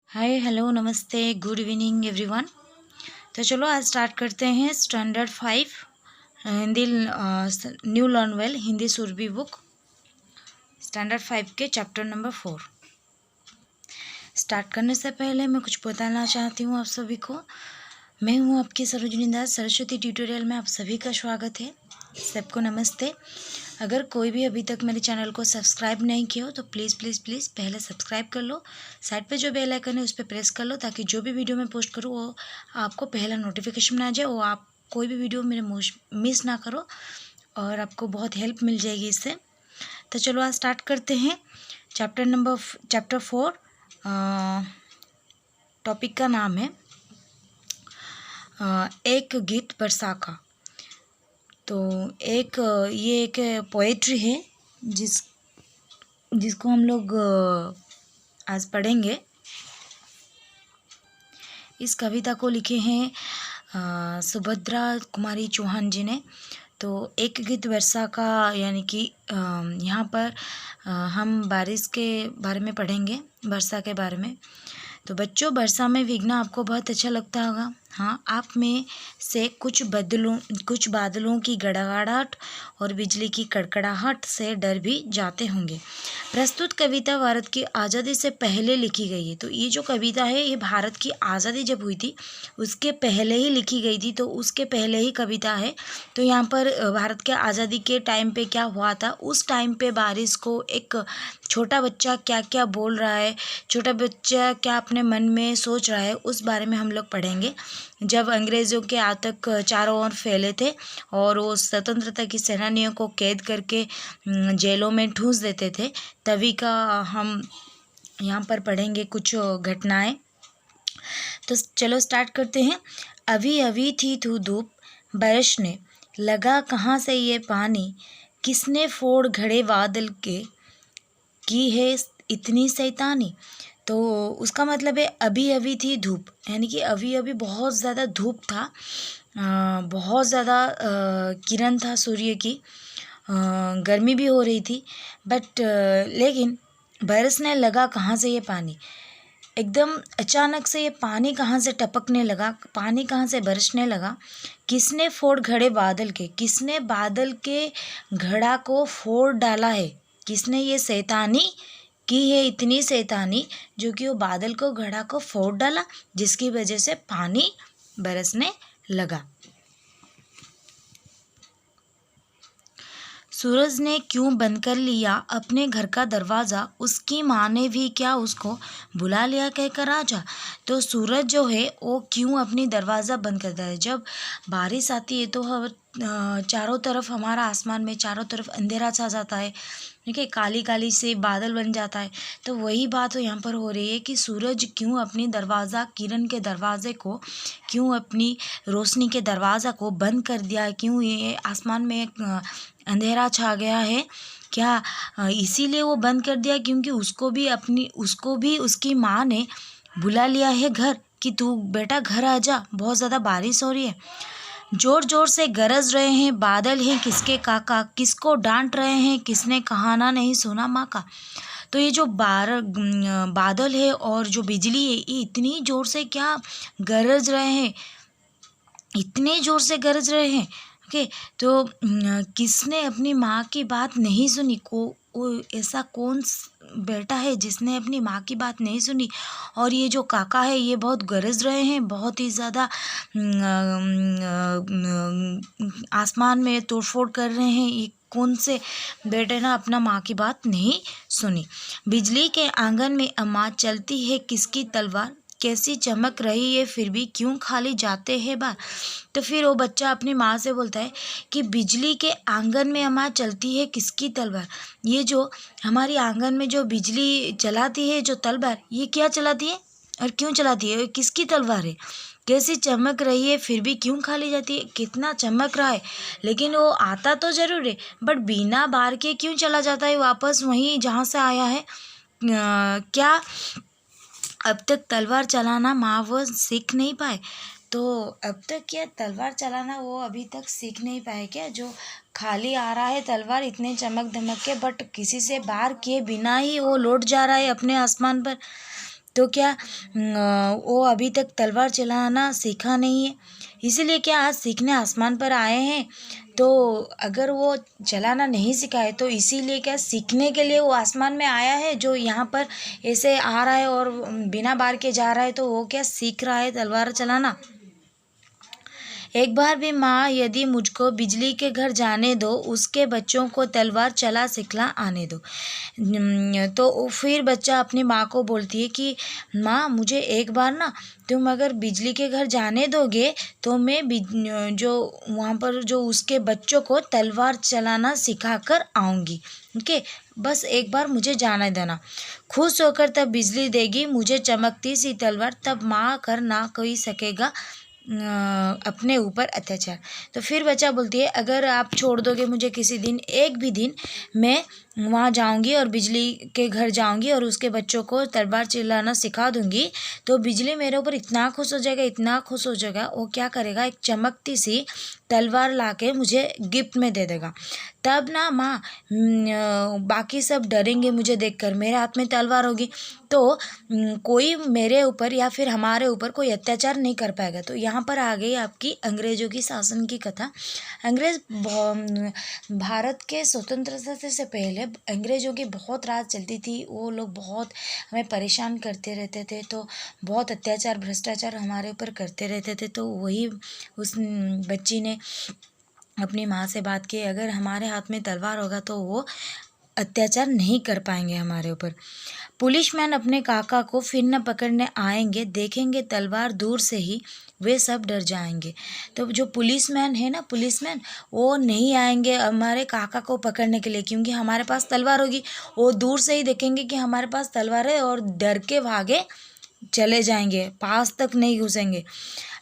हाय hello नमस्ते good evening everyone. तो चलो आज स्टार्ट करते हैं standard 5 Hindi new learn well Hindi Surabhi book standard 5 के चैप्टर नंबर 4। स्टार्ट करने से पहले मैं कुछ बताना चाहती हूँ आप सभी को। मैं हूँ आपकी सरोजनी दास। सरस्वती ट्यूटोरियल में आप सभी का स्वागत है। सबको नमस्ते। अगर कोई भी अभी तक मेरे चैनल को सब्सक्राइब नहीं किया हो तो प्लीज़ प्लीज़ प्लीज़ पहले सब्सक्राइब कर लो। साइड पे जो बेल आइकन है उस पर प्रेस कर लो ताकि जो भी वीडियो मैं पोस्ट करूँ वो आपको पहला नोटिफिकेशन में आ जाए। वो आप कोई भी वीडियो मेरे मिस ना करो और आपको बहुत हेल्प मिल जाएगी इससे। तो चलो आज स्टार्ट करते हैं चैप्टर 4। टॉपिक का नाम है एक गीत बरसा का। तो ये एक पोएट्री है जिसको हम लोग आज पढ़ेंगे। इस कविता को लिखे हैं सुभद्रा कुमारी चौहान जी ने। तो एक गीत वर्षा का यानी कि यहाँ पर हम बारिश के बारे में पढ़ेंगे, वर्षा के बारे में। तो बच्चों, वर्षा में भीगना आपको बहुत अच्छा लगता होगा। हाँ, आप में से कुछ बादलों की गड़गड़ाहट और बिजली की कड़कड़ाहट से डर भी जाते होंगे। प्रस्तुत कविता भारत की आज़ादी से पहले लिखी गई है। तो ये जो कविता है ये भारत की आज़ादी जब हुई थी उसके पहले ही लिखी गई थी, तो उसके पहले ही कविता है। तो यहाँ पर भारत के आज़ादी के टाइम पे क्या हुआ था, उस टाइम पे बारिश को एक छोटा बच्चा क्या क्या बोल रहा है, छोटा बच्चा क्या अपने मन में सोच रहा है, उस बारे में हम लोग पढ़ेंगे। जब अंग्रेज़ों के आतंक चारों ओर फैले थे और वो स्वतंत्रता की सेनानियों को कैद करके जेलों में ठूंस देते थे, तभी का हम यहाँ पर पढ़ेंगे कुछ घटनाएं। तो चलो स्टार्ट करते हैं। अभी अभी थी तू धूप बरसने लगा कहाँ से ये पानी, किसने फोड़ घड़े बादल के की है इतनी शैतानी। तो उसका मतलब है अभी अभी थी धूप, यानी कि अभी अभी बहुत ज़्यादा धूप था, बहुत ज़्यादा किरण था सूर्य की, गर्मी भी हो रही थी। बट लेकिन बरसने लगा कहाँ से ये पानी, एकदम अचानक से ये पानी कहाँ से टपकने लगा, पानी कहाँ से बरसने लगा। किसने फोड़ घड़े बादल के, किसने बादल के घड़ा को फोड़ डाला है, किसने ये शैतानी की है इतनी शैतानी जो कि वो बादल को घड़ा को फोड़ डाला, जिसकी वजह से पानी बरसने लगा। सूरज ने क्यों बंद कर लिया अपने घर का दरवाज़ा, उसकी माँ ने भी क्या उसको बुला लिया कहकर आजा। तो सूरज जो है वो क्यों अपनी दरवाज़ा बंद करता है। जब बारिश आती है तो चारों तरफ हमारा आसमान में चारों तरफ अंधेरा छा जाता है, ठीक है, काली काली से बादल बन जाता है। तो वही बात हो यहाँ पर हो रही है कि सूरज क्यों अपनी दरवाज़ा, किरण के दरवाजे को, क्यों अपनी रोशनी के दरवाज़ा को बंद कर दिया है, क्यों ये आसमान में अंधेरा छा गया है। क्या इसीलिए वो बंद कर दिया क्योंकि उसको भी उसकी माँ ने बुला लिया है घर कि तू बेटा घर आ जा, बहुत ज़्यादा बारिश हो रही है। जोर जोर से गरज रहे हैं बादल हैं किसके काका, किसको डांट रहे हैं किसने कहाना नहीं सुना माँ का। तो ये जो बादल है और जो बिजली है ये इतनी ज़ोर से क्या गरज रहे हैं, इतने ज़ोर से गरज रहे हैं। ओके, तो किसने अपनी माँ की बात नहीं सुनी, ऐसा कौन बेटा है जिसने अपनी माँ की बात नहीं सुनी। और ये जो काका है ये बहुत गरज रहे हैं, बहुत ही ज़्यादा आसमान में तोड़फोड़ कर रहे हैं। ये कौन से बेटे ने अपना माँ की बात नहीं सुनी। बिजली के आंगन में अम्मा चलती है किसकी तलवार, कैसी चमक रही है फिर भी क्यों खाली जाते हैं बार। तो फिर वो बच्चा अपनी माँ से बोलता है कि बिजली के आंगन में अम्मा चलती है किसकी तलवार। ये जो हमारी आंगन में जो बिजली चलाती है, जो तलवार, ये क्या चलाती है और क्यों चलाती है, किसकी तलवार है, कैसी चमक रही है फिर भी क्यों खाली जाती है। कितना चमक रहा है लेकिन वो आता तो ज़रूर है बट बिना बार के क्यों चला जाता है वापस वहीं जहाँ से आया है। क्या अब तक तलवार चलाना माँ वो सीख नहीं पाए। तो अब तक क्या तलवार चलाना वो अभी तक सीख नहीं पाए क्या, जो खाली आ रहा है तलवार इतने चमक धमक के बट किसी से बार किए बिना ही वो लौट जा रहा है अपने आसमान पर। तो क्या वो अभी तक तलवार चलाना सीखा नहीं है, इसीलिए क्या आज सीखने आसमान पर आए हैं। तो अगर वो चलाना नहीं सीखा है तो इसीलिए क्या सीखने के लिए वो आसमान में आया है, जो यहाँ पर ऐसे आ रहा है और बिना बार के जा रहा है, तो वो क्या सीख रहा है तलवार चलाना। एक बार भी माँ यदि मुझको बिजली के घर जाने दो, उसके बच्चों को तलवार चला सिखला आने दो। तो फिर बच्चा अपनी माँ को बोलती है कि माँ मुझे एक बार ना तुम अगर बिजली के घर जाने दोगे तो मैं जो वहाँ पर जो उसके बच्चों को तलवार चलाना सिखा कर आऊँगी। ओके, बस एक बार मुझे जाने देना। खुश होकर तब बिजली देगी मुझे चमकती सी तलवार, तब माँ कर ना कोई सकेगा अपने ऊपर अत्याचार। तो फिर बच्चा बोलती है अगर आप छोड़ दोगे मुझे किसी दिन, एक भी दिन, मैं वहाँ जाऊँगी और बिजली के घर जाऊँगी और उसके बच्चों को तलवार चलाना सिखा दूँगी, तो बिजली मेरे ऊपर इतना खुश हो जाएगा, इतना खुश हो जाएगा, वो क्या करेगा एक चमकती सी तलवार लाके मुझे गिफ्ट में दे देगा। तब ना माँ बाकी सब डरेंगे मुझे देखकर, मेरे हाथ में तलवार होगी तो कोई मेरे ऊपर या फिर हमारे ऊपर कोई अत्याचार नहीं कर पाएगा। तो यहाँ पर आ गई आपकी अंग्रेजों की शासन की कथा। अंग्रेज भारत के स्वतंत्रता से पहले अंग्रेजों की बहुत राज चलती थी, वो लोग बहुत हमें परेशान करते रहते थे, तो बहुत अत्याचार भ्रष्टाचार हमारे ऊपर करते रहते थे। तो वही उस बच्ची ने अपनी माँ से बात की अगर हमारे हाथ में तलवार होगा तो वो अत्याचार नहीं कर पाएंगे हमारे ऊपर। पुलिसमैन अपने काका को फिर न पकड़ने आएंगे, देखेंगे तलवार दूर से ही वे सब डर जाएंगे। तो जो पुलिसमैन है ना, पुलिसमैन वो नहीं आएंगे हमारे काका को पकड़ने के लिए, क्योंकि हमारे पास तलवार होगी। वो दूर से ही देखेंगे कि हमारे पास तलवार है और डर के भागे चले जाएंगे, पास तक नहीं घुसेंगे।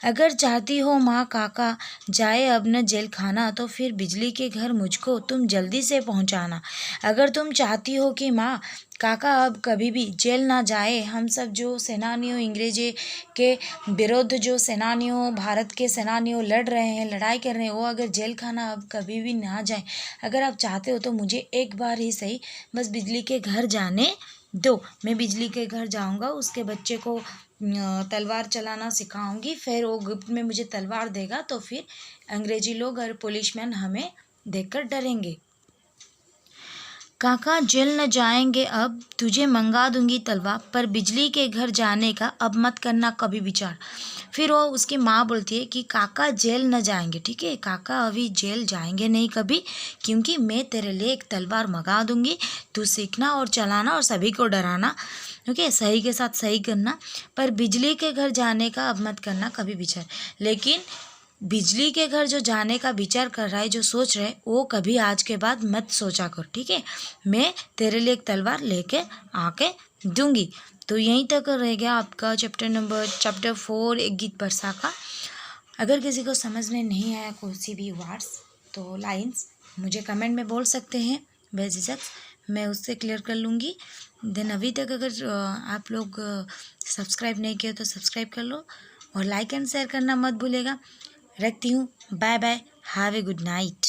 अगर चाहती हो माँ काका जाए अब न जेल खाना, तो फिर बिजली के घर मुझको तुम जल्दी से पहुँचाना। अगर तुम चाहती हो कि माँ काका अब कभी भी जेल ना जाए, हम सब जो सेनानियों अंग्रेजी के विरुद्ध जो सेनानियों भारत के सेनानियों लड़ रहे हैं, लड़ाई कर रहे हैं, वो अगर जेल खाना अब कभी भी ना जाए, अगर आप चाहते हो तो मुझे एक बार ही सही बस बिजली के घर जाने दो। मैं बिजली के घर जाऊंगा, उसके बच्चे को तलवार चलाना सिखाऊंगी, फिर वो गिफ्ट में मुझे तलवार देगा, तो फिर अंग्रेजी लोग और पुलिसमैन हमें देखकर डरेंगे। काका जेल न जाएंगे अब, तुझे मंगा दूंगी तलवार, पर बिजली के घर जाने का अब मत करना कभी विचार। फिर वो उसकी माँ बोलती है कि काका जेल न जाएंगे, ठीक है, काका अभी जेल जाएंगे नहीं कभी, क्योंकि मैं तेरे लिए एक तलवार मंगा दूंगी, तू सीखना और चलाना और सभी को डराना, ओके, सही के साथ सही करना, पर बिजली के घर जाने का अब मत करना कभी विचार। लेकिन बिजली के घर जो जाने का विचार कर रहा है, जो सोच रहा है, वो कभी आज के बाद मत सोचा कर, ठीक है, मैं तेरे लिए एक तलवार लेके आके दूंगी। तो यहीं तक रह गया आपका चैप्टर 4 एक गीत बरसा का। अगर किसी को समझ में नहीं आया कोई भी वर्ड्स तो लाइंस मुझे कमेंट में बोल सकते हैं बेझिझक, मैं उससे क्लियर कर लूँगी। देन अभी तक अगर आप लोग सब्सक्राइब नहीं किया तो सब्सक्राइब कर लो और लाइक एंड शेयर करना मत भूलेगा। रखती हूँ, bye bye, have a good night.